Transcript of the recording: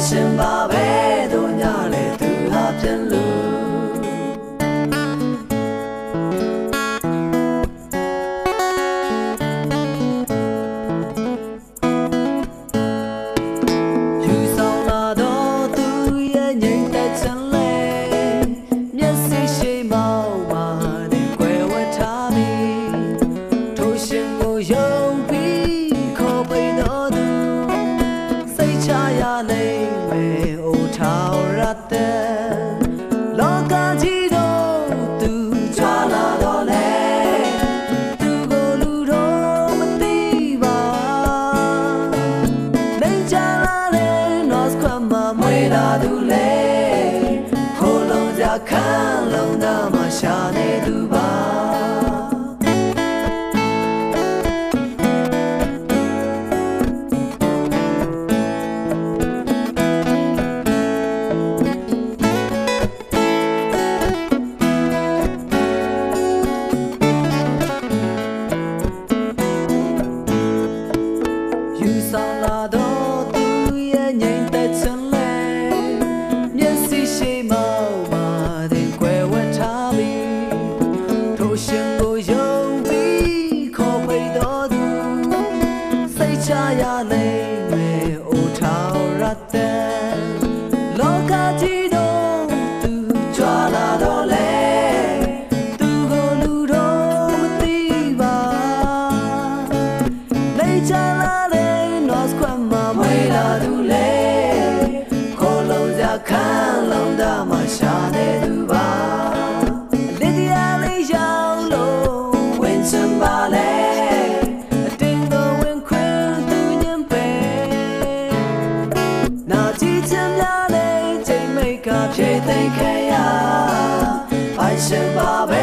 ရှင်ပါပဲတို့ညလေသူဟာပြန်လို့ယူဆောင်လာတော့သူရဲ့ငြိမ်သက်ခြင်းလေမျက်စိရှိမောက်မှာဒီကွယ်ဝတ်ထားပြီးထိုရှင်ကိုယုံပြီးခေါ်ပိတ်တော်သူစိတ်ချရလိမ့်မယ်အိုထောင်ရတဲ့လောကကြီးတော့သူကြွလာတော့လေသူကိုလူတော့မသိပါလိမ့်ချလာတဲ့ North ခွမ်းမှာမွေလာသူလေခိုးလုံးကြခန်းလုံးသားမှာရှာနေသူပါယူဆောင်လာတော့သူရဲ့ငြိမ်သက်ခြင်းလေမျက်စိရှိမောက်မှာဒီကွယ်ဝတ်ထားပြီးထိုရှင်ကိုယုံပြီးခေါ်ပိတ်တော်သူစိတ်ချရလိမ့်မယ်အိုထောင်ရတဲ့လောကကြီးတော့သူကြွလာတော့လေသူကိုလူတော့မသိပါလိမ့်ချလာတဲ့ North ခွမ်းမှာမွေလာသူလေခိုးလုံးကြခန်းလုံးသားမှာရှာနေသူပါလစ်တရားလေးရောက်လို့ဝင်ချင်ပါလေအတင်းကိုဝင်ခွင့်သူညင်ပဲနာကြည့်ချင်များလေချိန်မိတ်ကဖြည့်သိမ်းခဲ့ရပိုင်ရှင်ပါပဲ